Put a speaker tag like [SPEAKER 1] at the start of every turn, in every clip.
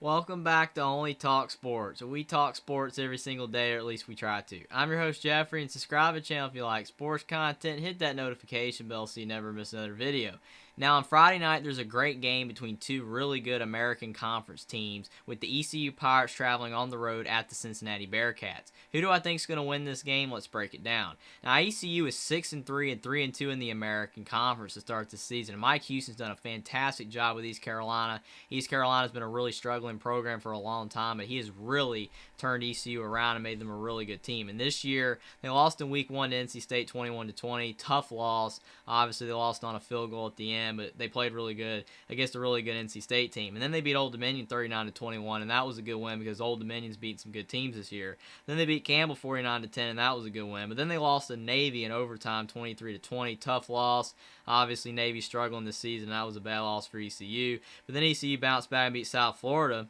[SPEAKER 1] Welcome back to Only Talk Sports. We talk sports every single day, or at least we try to. I'm your host, Jeffrey, and subscribe to the channel if you like sports content. Hit that notification bell so you never miss another video. Now, on Friday night, there's a great game between two really good American Conference teams, with the ECU Pirates traveling on the road at the Cincinnati Bearcats. Who do I think is going to win this game? Let's break it down. Now, ECU is 6-3 and 3-2 in the American Conference to start this season. Mike Houston's done a fantastic job with East Carolina. East Carolina's been a really struggling program for a long time, but he has really turned ECU around and made them a really good team. And this year, they lost in Week 1 to NC State 21-20. Tough loss. Obviously, they lost on a field goal at the end, but they played really good against a really good NC State team. And then they beat Old Dominion 39-21, and that was a good win because Old Dominion's beat some good teams this year. Then they beat Campbell 49-10, and that was a good win. But then they lost to Navy in overtime 23-20. Tough loss. Obviously, Navy struggling this season. That was a bad loss for ECU. But then ECU bounced back and beat South Florida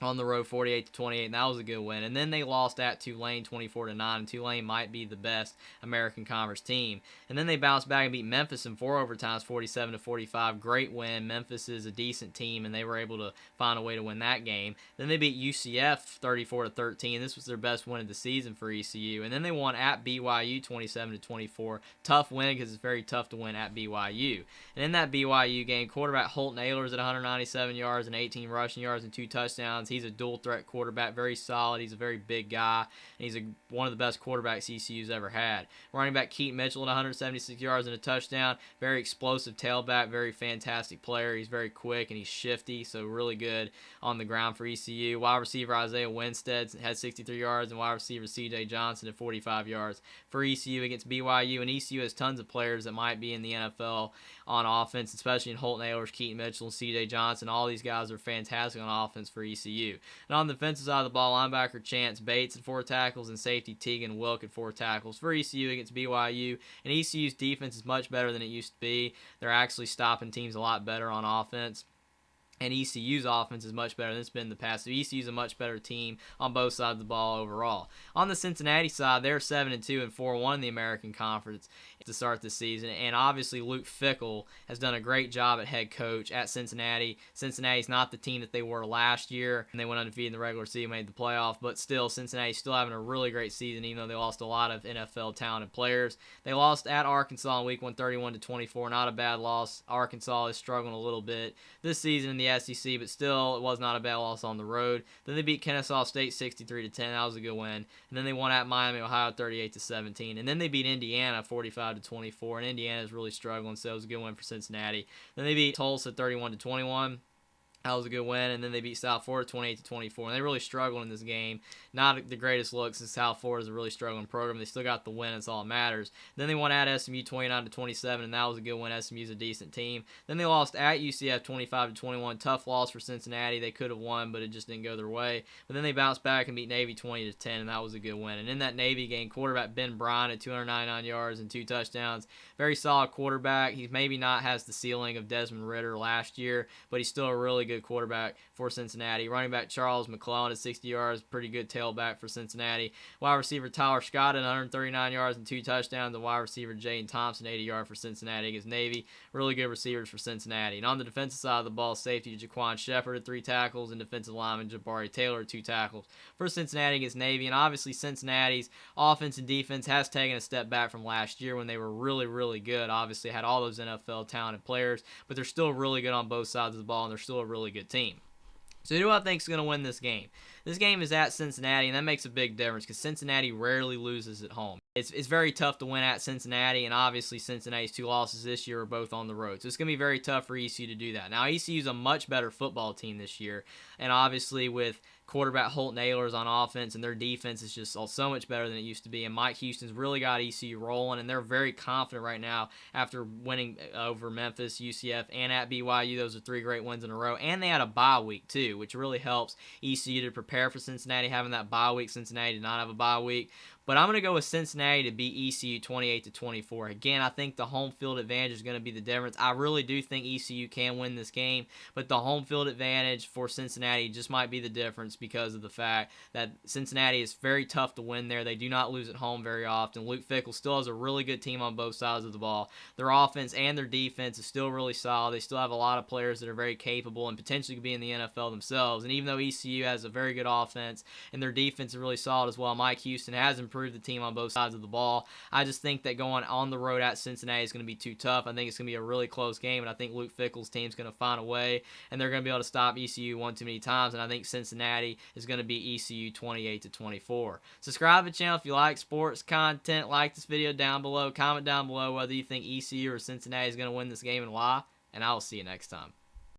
[SPEAKER 1] on the road 48-28, and that was a good win. And then they lost at Tulane 24-9, and Tulane might be the best American Conference team. And then they bounced back and beat Memphis in 4 overtimes 47-45. Great win. Memphis is a decent team, and they were able to find a way to win that game. Then they beat UCF 34-13. This was their best win of the season for ECU. And then they won at BYU 27-24. Tough win because it's very tough to win at BYU. And in that BYU game, quarterback Holton Ahlers at 197 yards and 18 rushing yards and 2 touchdowns. He's a dual-threat quarterback, very solid. He's a very big guy, and he's one of the best quarterbacks ECU's ever had. Running back Keaton Mitchell at 176 yards and a touchdown. Very explosive tailback, very fantastic player. He's very quick, and he's shifty, so really good on the ground for ECU. Wide receiver Isaiah Winstead had 63 yards, and wide receiver C.J. Johnson at 45 yards for ECU against BYU. And ECU has tons of players that might be in the NFL on offense, especially in Holton Ahlers, Keaton Mitchell, and C.J. Johnson. All these guys are fantastic on offense for ECU. And on the defensive side of the ball, linebacker Chance Bates at 4 tackles and safety Tegan Wilk at 4 tackles for ECU against BYU. And ECU's defense is much better than it used to be. They're actually stopping teams a lot better on offense. And ECU's offense is much better than it's been in the past. So ECU's a much better team on both sides of the ball overall. On the Cincinnati side, they're 7-2 and 4-1 in the American Conference to start the season. And obviously, Luke Fickell has done a great job at head coach at Cincinnati. Cincinnati's not the team that they were last year, and they went undefeated in the regular season, made the playoff. But still, Cincinnati's still having a really great season, even though they lost a lot of NFL talented players. They lost at Arkansas in Week 1, 31-24. Not a bad loss. Arkansas is struggling a little bit this season in the SEC, but still, it was not a bad loss on the road. Then they beat Kennesaw State 63-10. That was a good win. And then they won at Miami, Ohio 38-17. And then they beat Indiana 45-24. And Indiana is really struggling, so it was a good win for Cincinnati. Then they beat Tulsa 31-21. That was a good win, and then they beat South Florida 28-24, and they really struggled in this game. Not the greatest look since South Florida is a really struggling program. They still got the win, that's all that matters. Then they won at SMU 29-27, and that was a good win. SMU's a decent team. Then they lost at UCF 25-21. Tough loss for Cincinnati. They could have won, but it just didn't go their way. But then they bounced back and beat Navy 20-10, and that was a good win. And in that Navy game, quarterback Ben Bryant at 299 yards and 2 touchdowns. Very solid quarterback. He maybe not has the ceiling of Desmond Ridder last year, but he's still a really good quarterback for Cincinnati. Running back Charles McClellan at 60 yards, pretty good tailback for Cincinnati. Wide receiver Tyler Scott at 139 yards and 2 touchdowns. And wide receiver Jaden Thompson, 80 yards for Cincinnati against Navy. Really good receivers for Cincinnati. And on the defensive side of the ball, safety Jaquan Shepard at 3 tackles, and defensive lineman Jabari Taylor at 2 tackles for Cincinnati against Navy. And obviously Cincinnati's offense and defense has taken a step back from last year when they were really, really good. Obviously had all those NFL talented players, but they're still really good on both sides of the ball, and they're still a really good team. So who do I think is going to win this game? This game is at Cincinnati, and that makes a big difference because Cincinnati rarely loses at home. It's very tough to win at Cincinnati, and obviously Cincinnati's 2 losses this year are both on the road. So it's going to be very tough for ECU to do that. Now, ECU is a much better football team this year, and obviously with quarterback Holton Ahlers on offense, and their defense is just so much better than it used to be. And Mike Houston's really got ECU rolling, and they're very confident right now after winning over Memphis, UCF, and at BYU. Those are 3 great wins in a row. And they had a bye week, too, which really helps ECU to prepare for Cincinnati having that bye week. Cincinnati did not have a bye week. But I'm going to go with Cincinnati to beat ECU 28-24. Again, I think the home field advantage is going to be the difference. I really do think ECU can win this game, but the home field advantage for Cincinnati just might be the difference because of the fact that Cincinnati is very tough to win there. They do not lose at home very often. Luke Fickell still has a really good team on both sides of the ball. Their offense and their defense is still really solid. They still have a lot of players that are very capable and potentially could be in the NFL themselves. And even though ECU has a very good offense and their defense is really solid as well, Mike Houston has improved the team on both sides of the ball. I just think that going on the road at Cincinnati is going to be too tough. I think it's going to be a really close game, and I think Luke Fickell's team is going to find a way, and they're going to be able to stop ECU one too many times, and I think Cincinnati is going to beat ECU 28-24. Subscribe to the channel if you like sports content. Like this video down below. Comment down below whether you think ECU or Cincinnati is going to win this game and why, and I will see you next time.